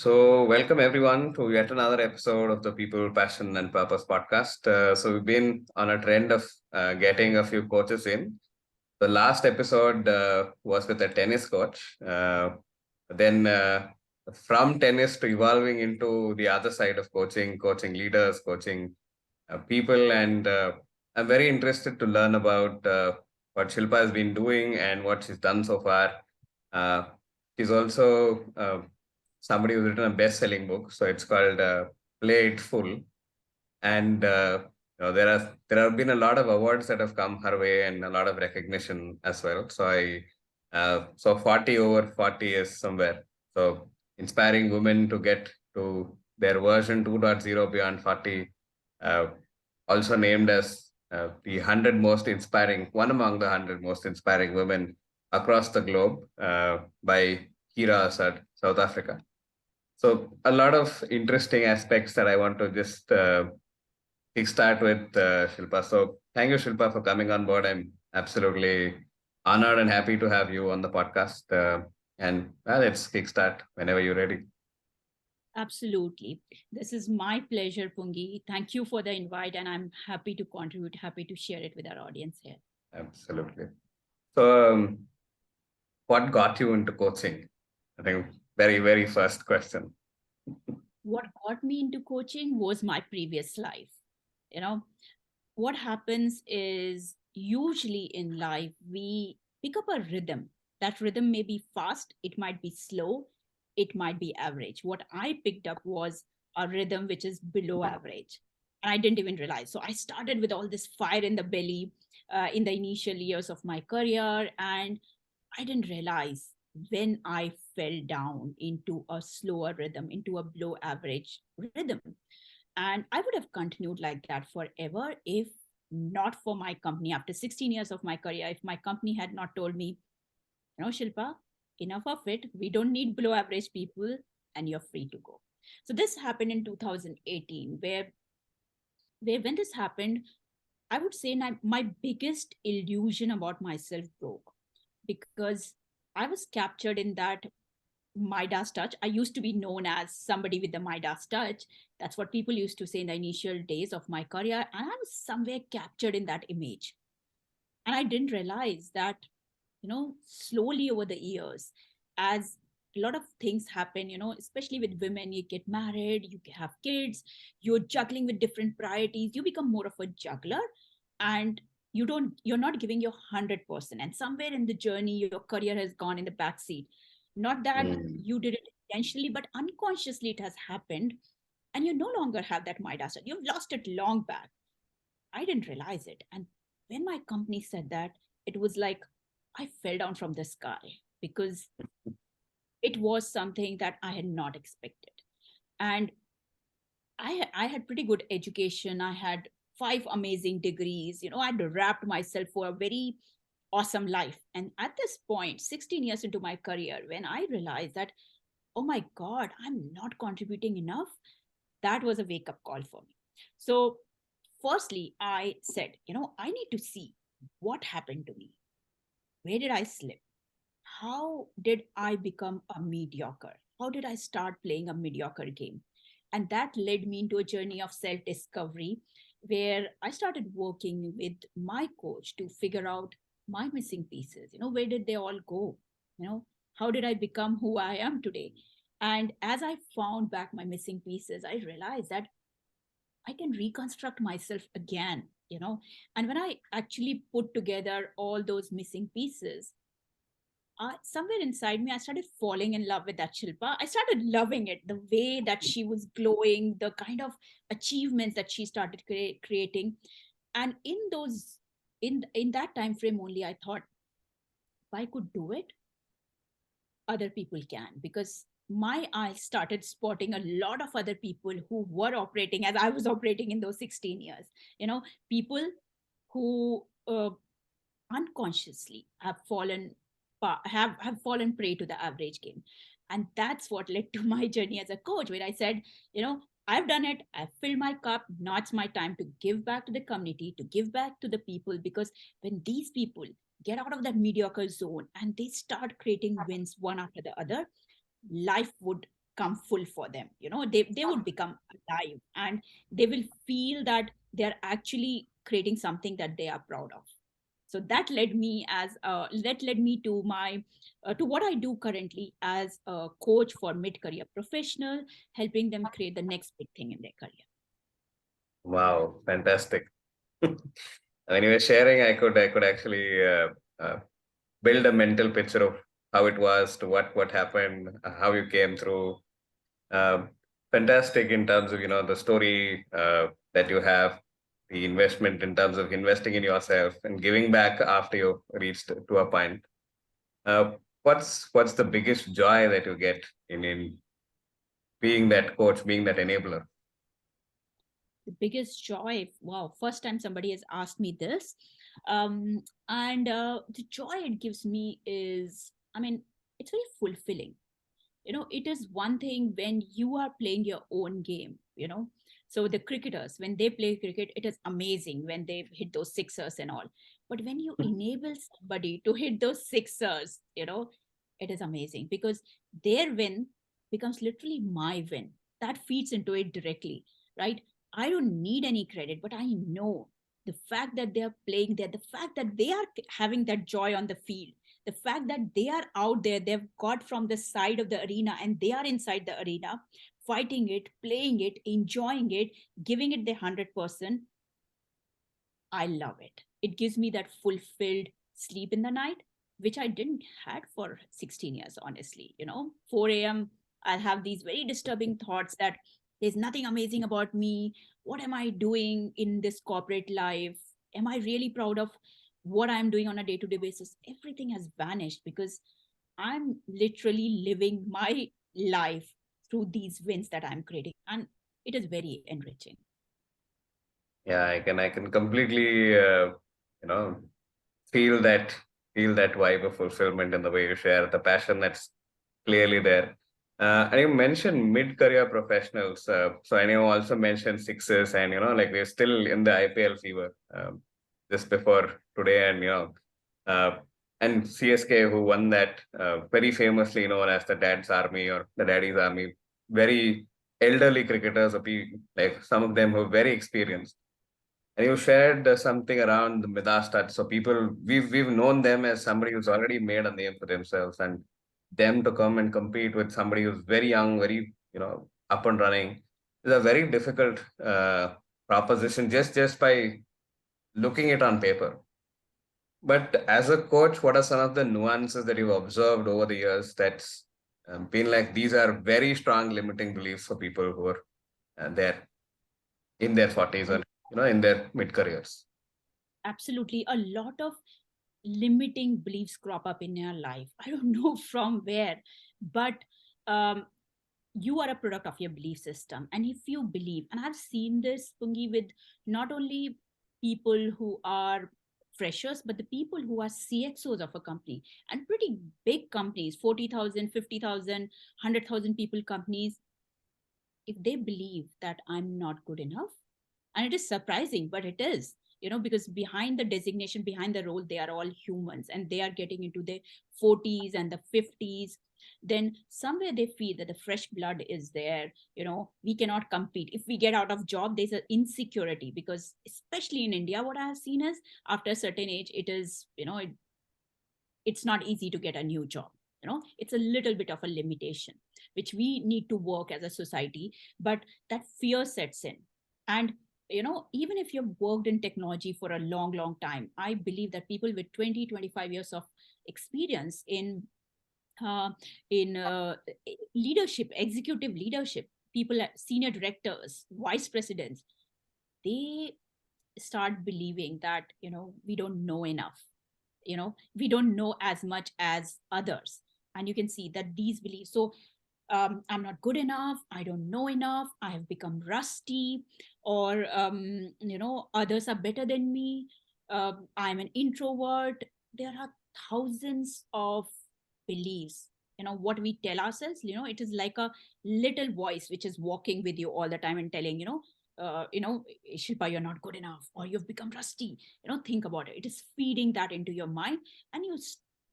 Welcome everyone to yet another episode of the People, Passion, and Purpose podcast. We've been on a trend of getting a few coaches in. The last episode was with a tennis coach. Then, from tennis to evolving into the other side of coaching, coaching leaders, coaching people. And I'm very interested to learn about what Shilpa has been doing and what she's done so far. Uh, she's also somebody who's written a best-selling book, so it's called Play It Full. And there have been a lot of awards that have come her way and a lot of recognition as well. So 40 over 40 is somewhere. So inspiring women to get to their version 2.0 beyond 40. Uh, Also named as the 100 most inspiring, one among the 100 most inspiring women across the globe by Kira Assad, South Africa. So a lot of interesting aspects that I want to just kickstart with Shilpa. So thank you, Shilpa, for coming on board. I'm absolutely honored and happy to have you on the podcast. Let's kickstart whenever you're ready. Absolutely. This is my pleasure, Pungi. Thank you for the invite, and I'm happy to contribute, happy to share it with our audience here. Absolutely. So, what got you into coaching? I think very first question. What got me into coaching was my previous life. You know, what happens is usually in life, we pick up a rhythm. That rhythm may be fast, it might be slow, it might be average. What I picked up was a rhythm which is below average. And I didn't even realize. So I started with all this fire in the belly in the initial years of my career. And I didn't realize when I fell down into a slower rhythm, into a below average rhythm. And I would have continued like that forever if not for my company. After 16 years of my career, if my company had not told me, Shilpa, enough of it. We don't need below average people and you're free to go. So this happened in 2018, where when this happened, I would say my biggest illusion about myself broke because I was captured in that Midas touch. I used to be known as somebody with the Midas touch. That's what people used to say in the initial days of my career. And I was somewhere captured in that image. And I didn't realize that, slowly over the years, as a lot of things happen, especially with women, you get married, you have kids, you're juggling with different priorities, you become more of a juggler and you're not giving your 100%. And somewhere in the journey, your career has gone in the back seat. Not that Mm. you did it intentionally, but unconsciously it has happened. And you no longer have that Midas. You've lost it long back. I didn't realize it. And when my company said that, it was like I fell down from the sky because it was something that I had not expected. And I had pretty good education. I had 5 amazing degrees. I'd wrapped myself for a very awesome life. And at this point, 16 years into my career, when I realized that, oh my God, I'm not contributing enough, that was a wake up call for me. So, firstly, I said, I need to see what happened to me. Where did I slip? How did I become a mediocre? How did I start playing a mediocre game? And that led me into a journey of self discovery where I started working with my coach to figure out my missing pieces. Where did they all go? How did I become who I am today? And as I found back my missing pieces, I realized that I can reconstruct myself again. And when I actually put together all those missing pieces, somewhere inside me, I started falling in love with that Shilpa. I started loving it, the way that she was glowing, the kind of achievements that she started creating. And in that time frame only, I thought, if I could do it, other people can, because my eyes started spotting a lot of other people who were operating as I was operating in those 16 years. People who unconsciously have fallen prey to the average game. And that's what led to my journey as a coach, where I said, I've done it, I've filled my cup, now it's my time to give back to the community, to give back to the people. Because when these people get out of that mediocre zone and they start creating wins one after the other, life would come full for them. They would become alive, and they will feel that they're actually creating something that they are proud of. So that led me to my to what I do currently as a coach for mid-career professional, helping them create the next big thing in their career. Wow, fantastic. When you were sharing, I could actually build a mental picture of how it was, to what happened, how you came through. Um, Fantastic in terms of the story that you have, the investment in terms of investing in yourself and giving back after you reached to a point. Uh, what's the biggest joy that you get in being that coach, being that enabler? The biggest joy, wow, first time somebody has asked me this. And the joy it gives me is, I mean, it's very fulfilling. It is one thing when you are playing your own game. So the cricketers, when they play cricket, it is amazing when they hit those sixers and all. But when you enable somebody to hit those sixers, it is amazing, because their win becomes literally my win. That feeds into it directly, right? I don't need any credit, but I know the fact that they are playing there, the fact that they are having that joy on the field, the fact that they are out there, they've got from the side of the arena and they are inside the arena, fighting it, playing it, enjoying it, giving it the 100%. I love it. It gives me that fulfilled sleep in the night, which I didn't had for 16 years, honestly. 4 a.m., I'll have these very disturbing thoughts that there's nothing amazing about me. What am I doing in this corporate life? Am I really proud of what I'm doing on a day-to-day basis? Everything has vanished because I'm literally living my life through these wins that I'm creating. And it is very enriching. Yeah, I can completely you know feel that feel that vibe of fulfillment in the way you share the passion that's clearly there. And you mentioned mid-career professionals. So and you also mentioned sixes, and like we're still in the IPL fever just before today, and uh, and CSK who won that very famously known as the Dad's Army or the Daddy's Army. Very elderly cricketers, like some of them who are very experienced. And you shared something around the Midastat. So people, we've known them as somebody who's already made a name for themselves, and them to come and compete with somebody who's very young, very up and running, is a very difficult proposition just by looking it on paper. But as a coach, what are some of the nuances that you've observed over the years that's been like these are very strong limiting beliefs for people who are there in their 40s or in their mid careers? Absolutely. A lot of limiting beliefs crop up in your life. I don't know from where, but um, you are a product of your belief system. And if you believe, and I've seen this, Pungi, with not only people who are freshers, but the people who are CXOs of a company, and pretty big companies, 40,000, 50,000, 100,000 people companies. If they believe that I'm not good enough, and it is surprising, but it is, because behind the designation, behind the role, they are all humans and they are getting into their 40s and the 50s. Then somewhere they feel that the fresh blood is there. We cannot compete. If we get out of job, there's an insecurity, because especially in India, what I have seen is after a certain age, it is, it's not easy to get a new job. It's a little bit of a limitation which we need to work as a society. But that fear sets in. And even if you've worked in technology for a long long time, I believe that people with 20, 25 years of experience uh, in leadership, executive leadership, people senior directors, vice presidents, they start believing that we don't know enough. We don't know as much as others. And you can see that these beliefs, so I'm not good enough, I don't know enough, I have become rusty, or others are better than me, I'm an introvert. There are thousands of beliefs. What we tell ourselves, it is like a little voice which is walking with you all the time and telling, Shilpa, you're not good enough, or you've become rusty. Think about it. It is feeding that into your mind, and you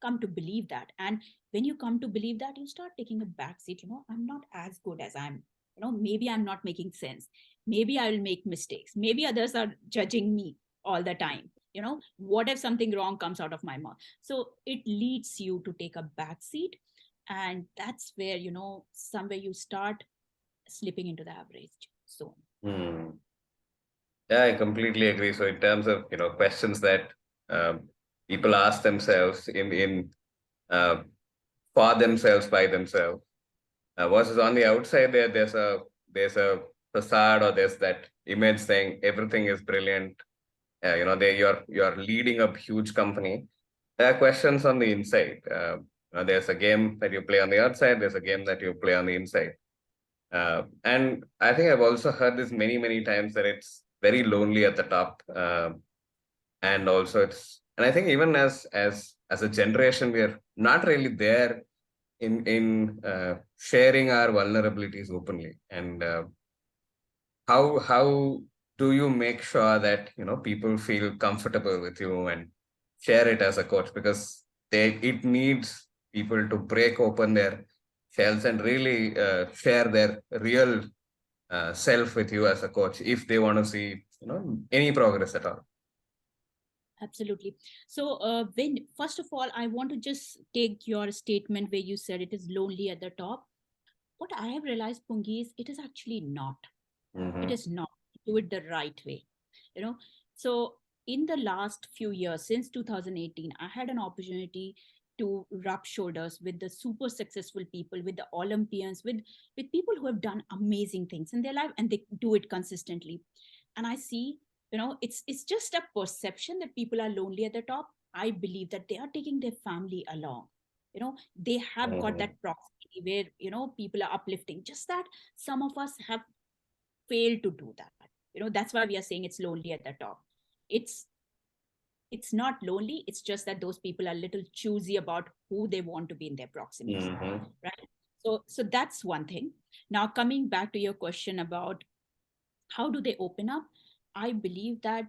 come to believe that. And when you come to believe that, you start taking a back seat. I'm not as good as I'm, maybe I'm not making sense. Maybe I will make mistakes. Maybe others are judging me all the time. What if something wrong comes out of my mouth? So it leads you to take a back seat. And that's where, somewhere you start slipping into the average zone. Hmm. Yeah, I completely agree. So in terms of questions that people ask themselves in uh, for themselves by themselves versus on the outside, there's a facade, or there's that image saying everything is brilliant. You're leading a huge company. There are questions on the inside. There's a game that you play on the outside. There's a game that you play on the inside. And I think I've also heard this many times that it's very lonely at the top. And also and I think even as a generation, we are not really there in sharing our vulnerabilities openly. And how do you make sure that people feel comfortable with you and share it as a coach, because it needs people to break open their shells and really share their real self with you as a coach if they want to see any progress at all. Absolutely. So, when first of all, I want to just take your statement where you said it is lonely at the top. What I have realized, Pungi, is it is actually not. It Mm-hmm. is not. Do it the right way. You know. So, in the last few years, since 2018, I had an opportunity to rub shoulders with the super successful people, with the Olympians, with people who have done amazing things in their life, and they do it consistently. And I see, it's just a perception that people are lonely at the top. I believe that they are taking their family along. They have got Mm-hmm. that proximity where people are uplifting. Just that some of us have failed to do that. That's why we are saying it's lonely at the top. It's it's not lonely. It's just that those people are a little choosy about who they want to be in their proximity, Mm-hmm. right? So that's one thing. Now, coming back to your question about how do they open up, I believe that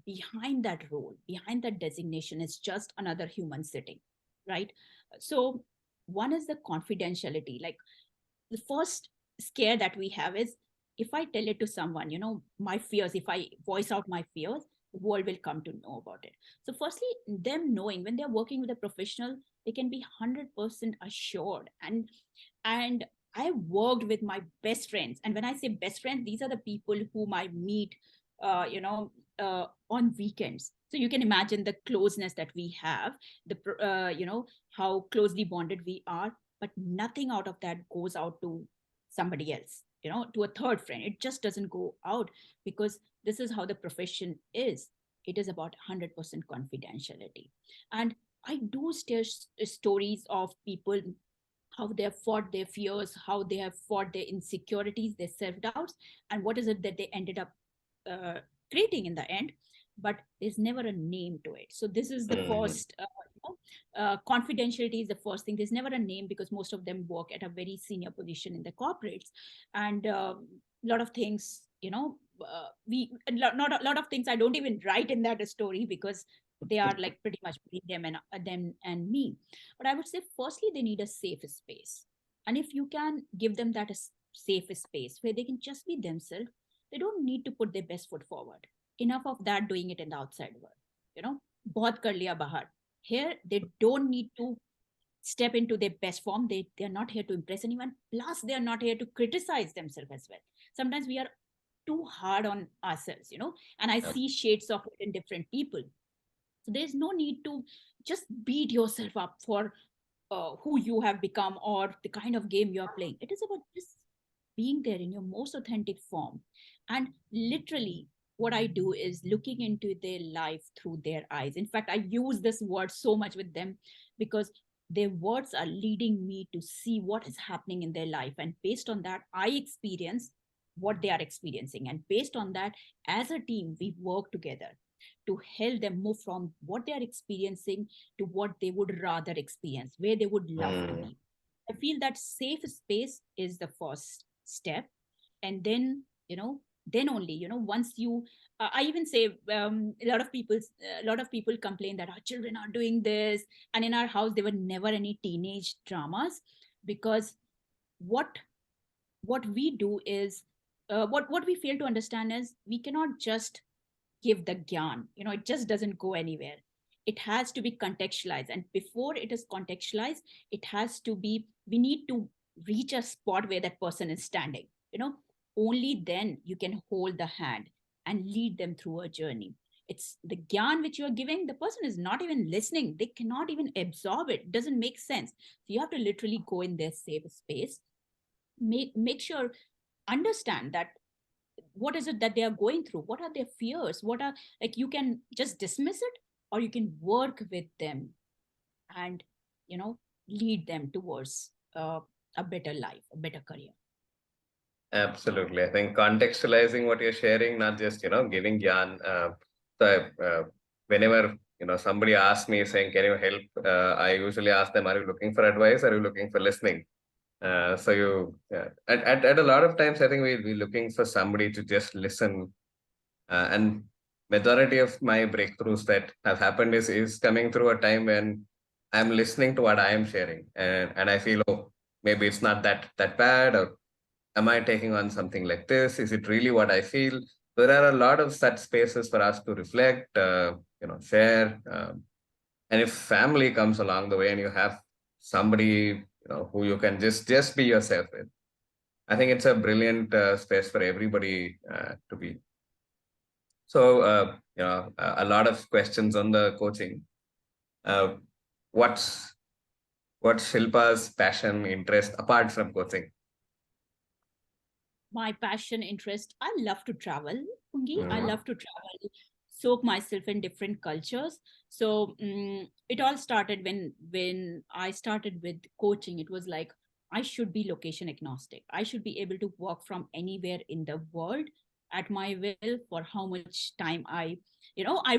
behind that role, behind that designation, is just another human sitting, right? So one is the confidentiality. Like, the first scare that we have is, if I tell it to someone, my fears, if I voice out my fears, the world will come to know about it. So firstly, them knowing when they're working with a professional, they can be 100% assured. And I worked with my best friends, and when I say best friends, these are the people whom I meet on weekends. So you can imagine the closeness that we have, how closely bonded we are. But nothing out of that goes out to somebody else, to a third friend. It just doesn't go out, because this is how the profession is. It is about 100% confidentiality. And I do share stories of people, how they have fought their fears, how they have fought their insecurities, their self doubts, and what is it that they ended up uh, creating in the end. But there's never a name to it. So this is the Mm-hmm. first. Confidentiality is the first thing. There's never a name, because most of them work at a very senior position in the corporates, and a lot of things. We not a lot of things I don't even write in that story, because they are like pretty much them and me. But I would say, firstly, they need a safe space. And if you can give them that safe space where they can just be themselves, they don't need to put their best foot forward. Enough of that doing it in the outside world. Bahut kar liya bahar. Here, they don't need to step into their best form. They're not here to impress anyone. Plus, they are not here to criticize themselves as well. Sometimes we are too hard on ourselves, and I Yep. see shades of it in different people. So there's no need to just beat yourself up for who you have become or the kind of game you're playing. It is about just being there in your most authentic form. And literally, what I do is looking into their life through their eyes. In fact, I use this word so much with them, because their words are leading me to see what is happening in their life. And based on that, I experience what they are experiencing. And based on that, as a team, we work together to help them move from what they are experiencing to what they would rather experience, where they would love to Mm-hmm. be. I feel that safe space is the first step. And then, Then only, once you I even say, a lot of people complain that our children are doing this, and in our house there were never any teenage dramas, because what what we do is, what we fail to understand is, we cannot just give the gyan. It just doesn't go anywhere. It has to be contextualized, and before it is contextualized, it has to be, we need to reach a spot where that person is standing. Only then you can hold the hand and lead them through a journey. It's the gyan which you are giving, the person is not even listening, they cannot even absorb it. It doesn't make sense. So you have to literally go in their safe space, make sure, understand that what is it that they are going through, what are their fears, what are, like, you can just dismiss it, or you can work with them and, you know lead them towards a better life, a better career. Absolutely. I think contextualizing what you're sharing, not just, giving Gyan. So whenever, somebody asks me saying, can you help? I usually ask them, are you looking for advice? Are you looking for listening? At a lot of times, I think we're looking for somebody to just listen. And majority of my breakthroughs that have happened is coming through a time when I'm listening to what I am sharing. And I feel, oh, maybe it's not that bad, or am I taking on something like this? Is it really what I feel? There are a lot of such spaces for us to reflect, share. And if family comes along the way and you have somebody, who you can just be yourself with, I think it's a brilliant space for everybody to be. So, a lot of questions on the coaching. Uh, what's what's Shilpa's passion, interest apart from coaching? My passion, interest, I love to travel, Pungi. I Mm. love to travel, soak myself in different cultures. So it all started when I started with coaching. It was like, I should be location agnostic, I should be able to work from anywhere in the world at my will, for how much time I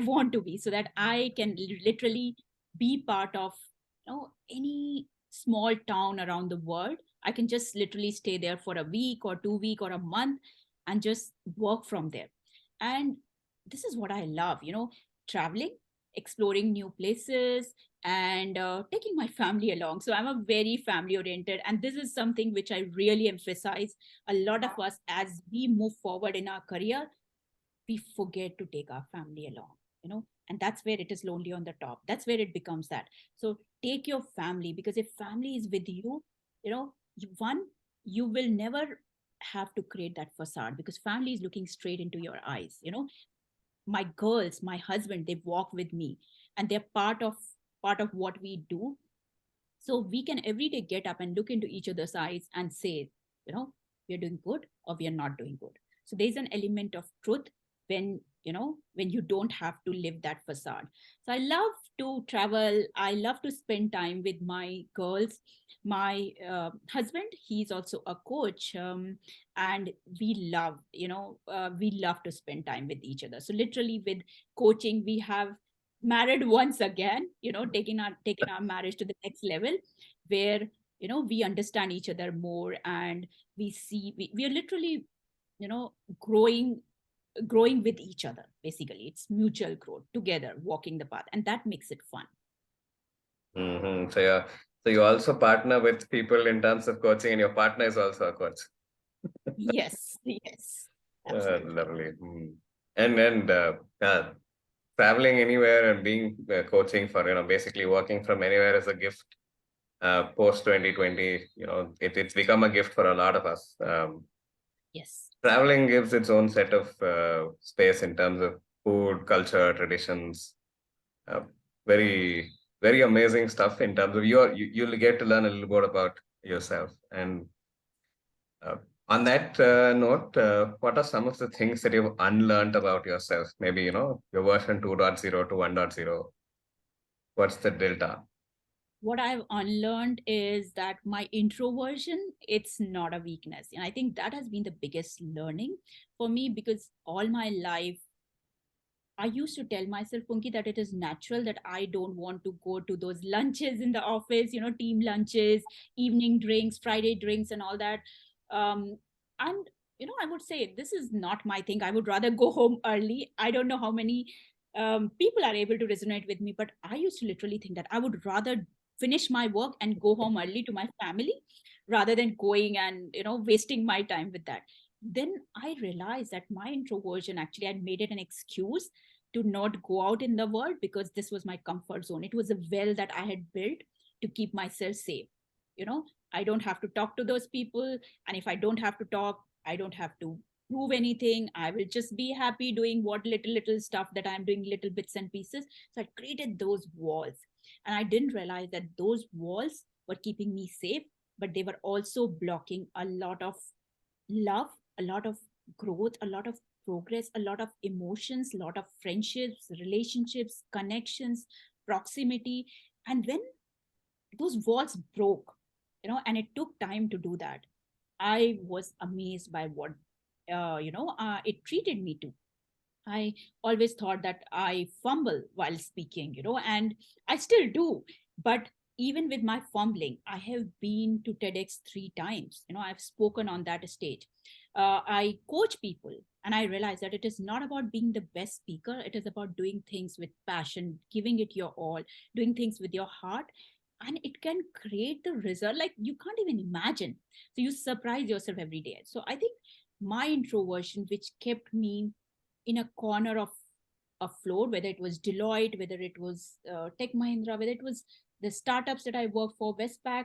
want to be, so that I can literally be part of any small town around the world. I can just literally stay there for a week or 2 week or a month, and just work from there. And this is what I love, traveling, exploring new places, and taking my family along. So I'm a very family oriented, and this is something which I really emphasize. A lot of us, as we move forward in our career, we forget to take our family along, and that's where it is lonely on the top. That's where it becomes that. So take your family, because if family is with you, one, you will never have to create that facade, because family is looking straight into your eyes. My girls, my husband, they walk with me, and they're part of what we do. So we can every day get up and look into each other's eyes and say, we're doing good or we are not doing good. So there's an element of truth when you don't have to live that facade. So I love to travel. I love to spend time with my girls. My husband, he's also a coach, and we love to spend time with each other. So literally with coaching, we have married once again, taking our marriage to the next level, where we understand each other more, and we are literally you know growing growing with each other. Basically, it's mutual growth together, walking the path, and that makes it fun. So yeah, so you also partner with people in terms of coaching, and your partner is also a coach. Yes, yes, absolutely. Lovely. And traveling anywhere and being coaching for basically working from anywhere is a gift. Post 2020, it's become a gift for a lot of us. Yes. Traveling gives its own set of space in terms of food, culture, traditions. Uh, very very amazing stuff in terms of you'll get to learn a little bit about yourself. And uh, on that note, what are some of the things that you've unlearned about yourself? Maybe your version 2.0 to 1.0. What's the delta? What I've unlearned is that my introversion, it's not a weakness. And I think that has been the biggest learning for me, because all my life I used to tell myself, Punki, that it is natural that I don't want to go to those lunches in the office, team lunches, evening drinks, Friday drinks, and all that. And I would say this is not my thing. I would rather go home early. I don't know how many people are able to resonate with me, but I used to literally think that I would rather finish my work and go home early to my family rather than going and, wasting my time with that. Then I realized that my introversion actually had made it an excuse to not go out in the world because this was my comfort zone. It was a well that I had built to keep myself safe. I don't have to talk to those people. And if I don't have to talk, I don't have to prove anything. I will just be happy doing what little stuff that I'm doing, little bits and pieces. So I created those walls. And I didn't realize that those walls were keeping me safe, but they were also blocking a lot of love, a lot of growth, a lot of progress, a lot of emotions, a lot of friendships, relationships, connections, proximity. And when those walls broke, and it took time to do that, I was amazed by what it treated me to. I always thought that I fumble while speaking, and I still do. But even with my fumbling, I have been to TEDx 3 times. I've spoken on that stage. I coach people, and I realize that it is not about being the best speaker. It is about doing things with passion, giving it your all, doing things with your heart. And it can create the result like you can't even imagine. So you surprise yourself every day. So I think my introversion, which kept me in a corner of a floor, whether it was Deloitte, whether it was Tech Mahindra, whether it was the startups that I worked for, Westpac,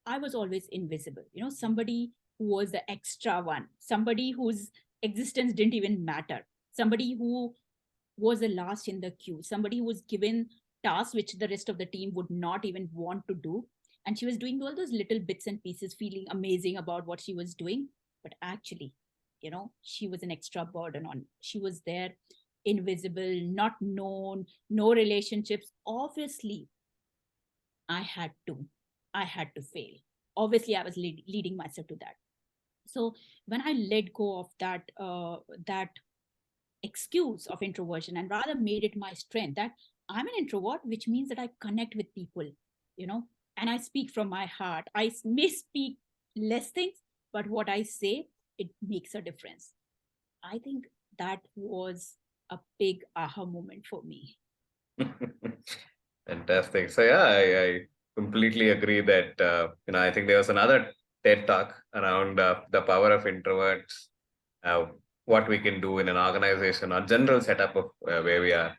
I was always invisible. Somebody who was the extra one, somebody whose existence didn't even matter, somebody who was the last in the queue, somebody who was given tasks which the rest of the team would not even want to do. And she was doing all those little bits and pieces, feeling amazing about what she was doing. But actually, she was an extra burden on. She was there, invisible, not known, no relationships. Obviously, I had to. I had to fail. Obviously, I was leading myself to that. So when I let go of that excuse of introversion and rather made it my strength, that I'm an introvert, which means that I connect with people, you know and I speak from my heart. I may speak less things, but what I say, it makes a difference. I think that was a big aha moment for me. Fantastic. So yeah, I completely agree that I think there was another TED talk around the power of introverts, uh, what we can do in an organization or general setup of where we are.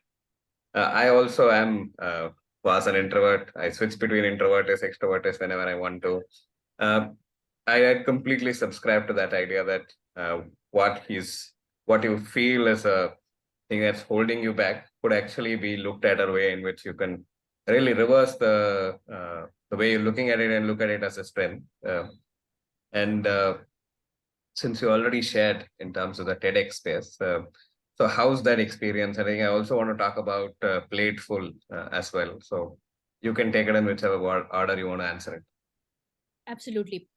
I also am was an introvert. I switch between introverts, extroverts whenever I want to. Uh, I completely subscribe to that idea that uh, what is what you feel is a thing that's holding you back could actually be looked at a way in which you can really reverse the way you're looking at it and look at it as a strength. And since you already shared in terms of the TEDx space, so how's that experience? I think I also want to talk about Playful as well. So you can take it in whichever order you want to answer it. Absolutely.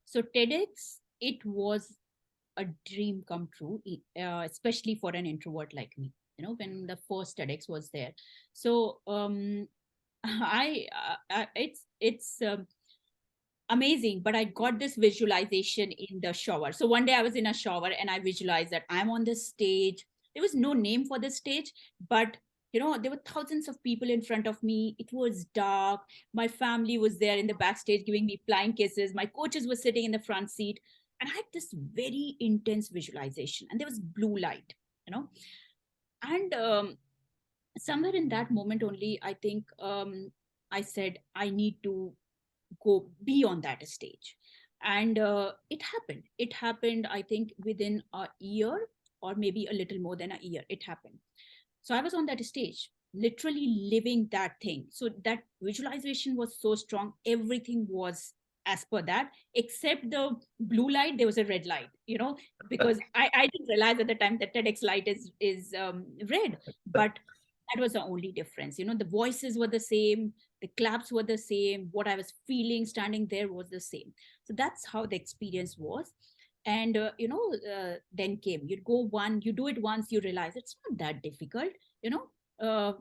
So TEDx, it was a dream come true, especially for an introvert like me. When the first TEDx was there, so it's amazing. But I got this visualization in the shower. So one day I was in a shower and I visualized that I'm on this stage. There was no name for the stage, but there were thousands of people in front of me. It was dark. My family was there in the backstage giving me flying kisses. My coaches were sitting in the front seat. And I had this very intense visualization. And there was blue light, you know. And somewhere in that moment only, I think I said, I need to go be on that stage. And it happened, I think, within a year, or maybe a little more than a year. It happened. So I was on that stage, literally living that thing. So that visualization was so strong. Everything was as per that, except the blue light. There was a red light, because I didn't realize at the time that TEDx light is red. But that was the only difference. The voices were the same, the claps were the same, what I was feeling standing there was the same. So that's how the experience was. And then came, you do it once, you realize it's not that difficult. you know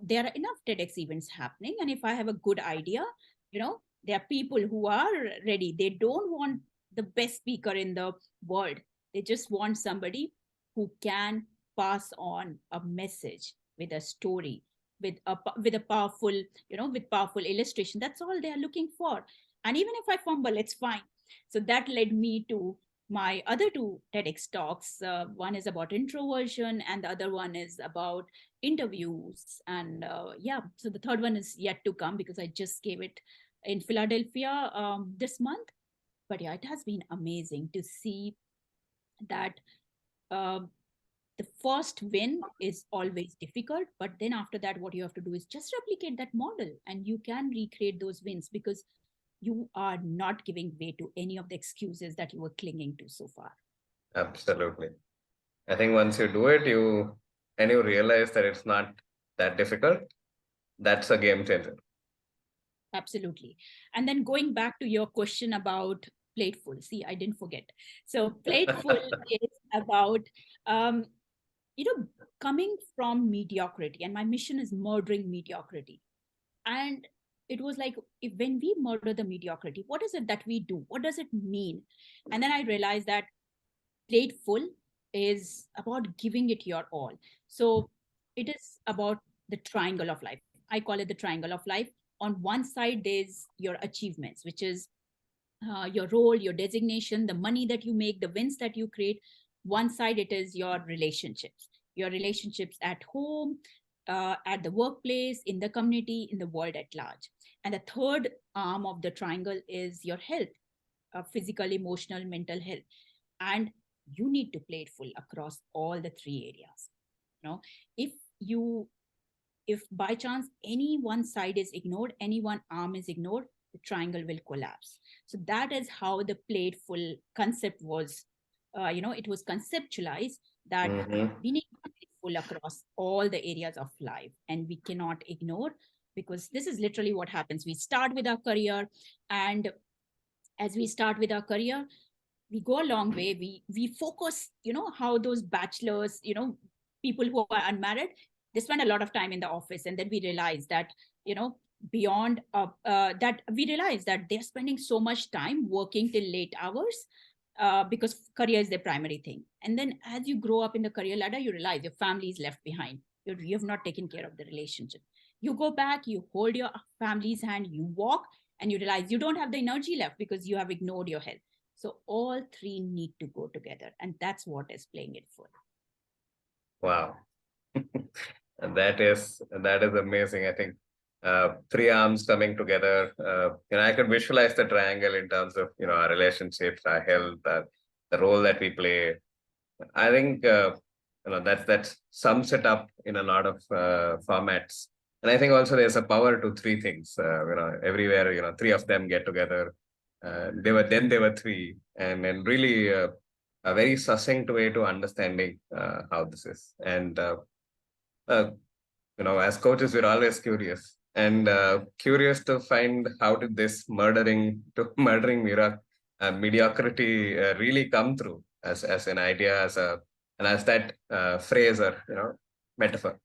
there are enough TEDx events happening, and if I have a good idea, there are people who are ready. They don't want the best speaker in the world. They just want somebody who can pass on a message with a story, with a powerful, with powerful illustration. That's all they are looking for. And even if I fumble, it's fine. So that led me to my other two TEDx talks. One is about introversion, and the other one is about interviews. And yeah, so the third one is yet to come because I just gave it in Philadelphia this month. But yeah, it has been amazing to see that uh, the first win is always difficult, but then after that, what you have to do is just replicate that model, and you can recreate those wins because you are not giving way to any of the excuses that you were clinging to so far. Absolutely. I think once you do it, you realize that it's not that difficult. That's a game changer. Absolutely. And then going back to your question about plateful, see, I didn't forget. So plateful is about um, you know, coming from mediocrity, and my mission is murdering mediocrity. And it was like, if when we murder the mediocrity, what is it that we do? What does it mean? And then I realized that plateful is about giving it your all. So it is about the triangle of life. I call it the triangle of life. On one side, there's your achievements, which is your role, your designation, the money that you make, the wins that you create. One side, it is your relationships at home, at the workplace, in the community, in the world at large. And the third arm of the triangle is your health, physical, emotional, mental health. And you need to play it full across all the three areas. You know, if you if by chance any one side is ignored, any one arm is ignored, the triangle will collapse. So that is how the plateful concept was, it was conceptualized that Mm-hmm. we need to be full across all the areas of life, and we cannot ignore, because this is literally what happens. We start with our career, and as we start with our career, we go a long way. We focus, how those bachelors, people who are unmarried, they spend a lot of time in the office, and then we realize that, beyond that, we realize that they're spending so much time working till late hours, because career is their primary thing. And then as you grow up in the career ladder, you realize your family is left behind. You have not taken care of the relationship. You go back, you hold your family's hand, you walk, and you realize you don't have the energy left because you have ignored your health. So all three need to go together, and that's what is playing it for. Wow. That is amazing. I think three arms coming together. I could visualize the triangle in terms of our relationships, our health, the role that we play. I think that sums it up in a lot of formats. And I think also there's a power to three things. Everywhere three of them get together. They were three, and really a very succinct way to understanding how this is. And uh, as coaches, we're always curious and curious to find how did this murdering mediocrity really come through as an idea, and as that phrase or metaphor.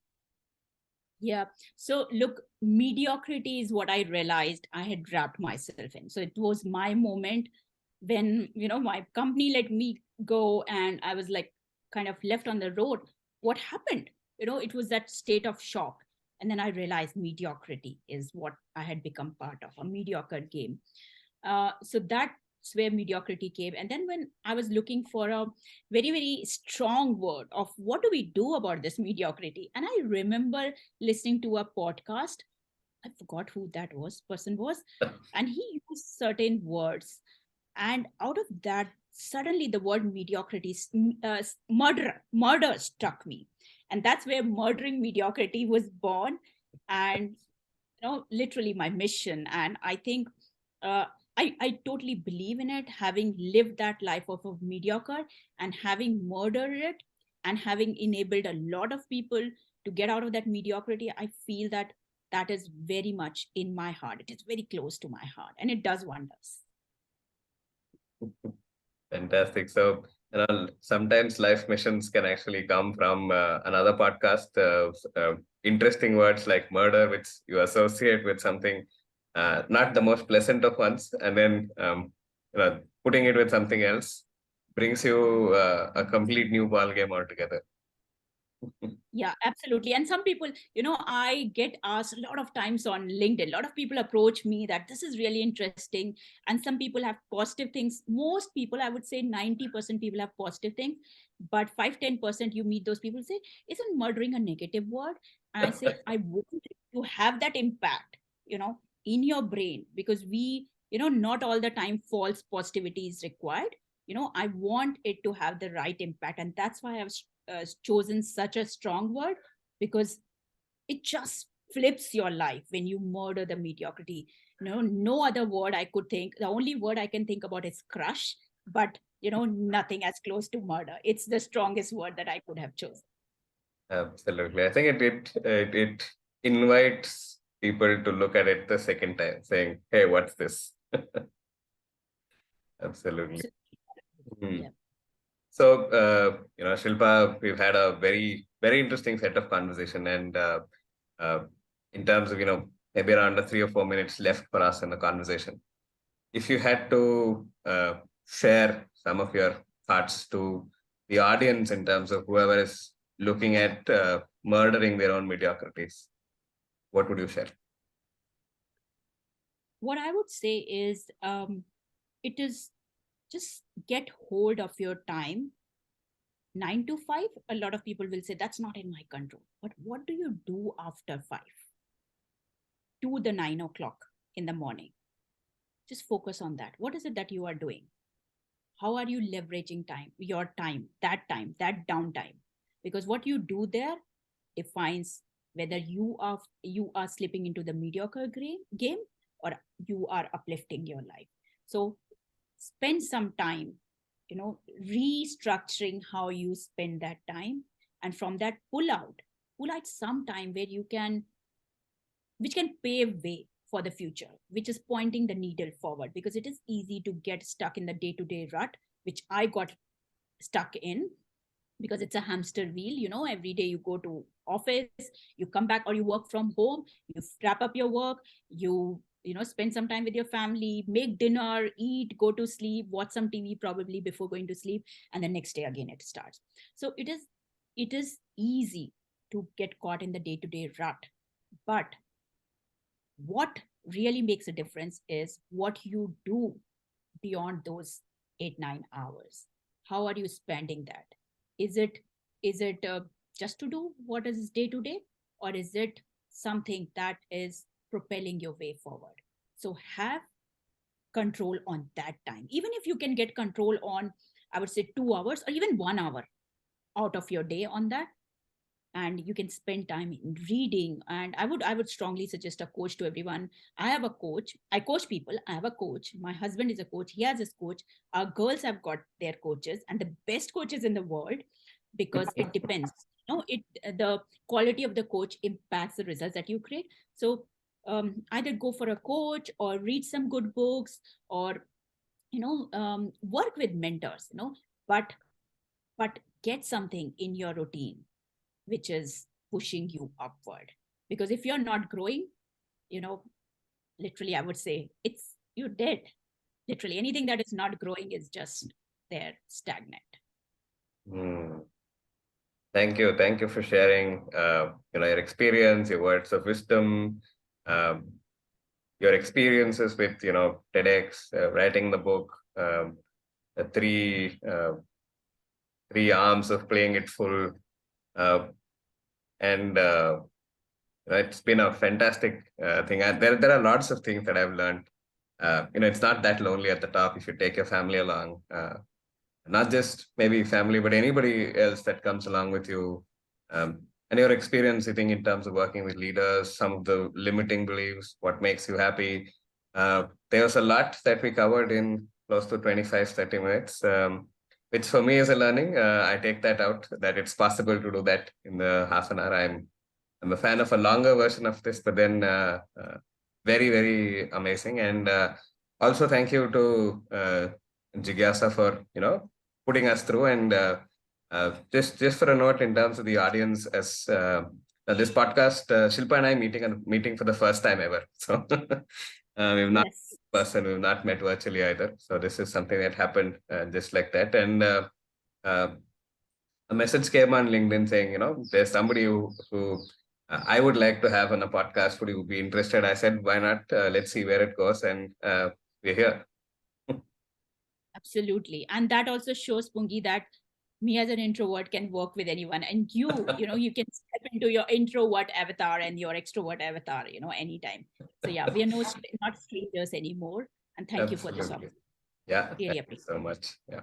Yeah. So look, mediocrity is what I realized I had wrapped myself in. So it was my moment when, my company let me go, and I was like kind of left on the road. What happened? It was that state of shock. And then I realized mediocrity is what I had become part of, a mediocre game. So that's where mediocrity came. And then when I was looking for a very, very strong word of what do we do about this mediocrity, and I remember listening to a podcast. I forgot who that person was, and he used certain words, and out of that, suddenly the word mediocrity, murder struck me, and that's where murdering mediocrity was born. And literally my mission. And I think uh, I totally believe in it, having lived that life of a mediocre and having murdered it and having enabled a lot of people to get out of that mediocrity. I feel that that is very much in my heart. It is very close to my heart, and it does wonders. Fantastic. So, sometimes life missions can actually come from another podcast. Interesting words like murder, which you associate with something not the most pleasant of ones, and then putting it with something else. brings you a complete new ball game altogether. Yeah, absolutely. And some people, I get asked a lot of times on LinkedIn, a lot of people approach me that this is really interesting. And some people have positive things. Most people, I would say 90% people have positive things, but 5-10% you meet those people say, isn't murdering a negative word? And I say, I want to have that impact, in your brain, because not all the time false positivity is required. I want it to have the right impact. And that's why I've chosen such a strong word, because it just flips your life when you murder the mediocrity. No other word I could think. The only word I can think about is crush, but nothing as close to murder. It's the strongest word that I could have chosen. Absolutely. I think it invites people to look at it the second time, saying, "Hey, what's this?" Absolutely. So, Hmm. yeah. So, Shilpa, we've had a very, very interesting set of conversation, and uh, in terms of, maybe around 3 or 4 minutes left for us in the conversation. If you had to share some of your thoughts to the audience in terms of whoever is looking at murdering their own mediocrities, what would you share? What I would say is, it is just get hold of your time. 9 to 5, a lot of people will say that's not in my control. But what do you do after 5 to the 9 o'clock in the morning? Just focus on that. What is it that you are doing? How are you leveraging time, that downtime? Because what you do there defines whether you are slipping into the mediocre game, or you are uplifting your life. So spend some time, restructuring how you spend that time. And from that, pull out some time where you can which can pave way for the future, which is pointing the needle forward, because it is easy to get stuck in the day-to-day rut, which I got stuck in, because it's a hamster wheel. Every day you go to office, you come back, or you work from home, you wrap up your work, you spend some time with your family, make dinner, eat, go to sleep, watch some TV probably before going to sleep, and the next day again it starts. So it is easy to get caught in the day-to-day rut. But what really makes a difference is what you do beyond those 8-9 hours. How are you spending that? Is it just to do what is day to day, or is it something that is propelling your way forward? So have control on that time. Even if you can get control on, I would say, 2 hours or even 1 hour out of your day on that, and you can spend time in reading. And I would strongly suggest a coach to everyone. I have a coach, I coach people, I have a coach, my husband is a coach, he has his coach, our girls have got their coaches, and the best coaches in the world, because it depends. It the quality of the coach impacts the results that you create. So either go for a coach or read some good books, or work with mentors, but get something in your routine which is pushing you upward. Because if you're not growing, you know, literally, I would say you're dead. Literally, anything that is not growing is just there, stagnant. Hmm. Thank you for sharing. Your experience, your words of wisdom, um, your experiences with TEDx, writing the book, the three arms of playing it full, uh, and it's been a fantastic thing. And there are lots of things that I've learned. It's not that lonely at the top if you take your family along. Not just maybe family, but anybody else that comes along with you. And your experience, I think, in terms of working with leaders, some of the limiting beliefs, what makes you happy. There was a lot that we covered in close to 25, 30 minutes, which for me is a learning. I take that out, that it's possible to do that in the half an hour. I'm a fan of a longer version of this, but then very, very amazing. And also thank you to Jigyasa for putting us through. And just for a note in terms of the audience, as this podcast, Shilpa and I meeting for the first time ever. So we've not Yes. person we've not met virtually either. So this is something that happened just like that. And uh, a message came on LinkedIn saying, there's somebody who I would like to have on a podcast. Would you be interested? I said, why not? Let's see where it goes. And we're here. Absolutely. And that also shows, Pungi, that me as an introvert can work with anyone. And you can step into your introvert avatar and your extrovert avatar, anytime. So yeah, we are not strangers anymore. And thank you for this Absolutely. opportunity. Yeah. Really Thank you appreciate so it. much. Yeah.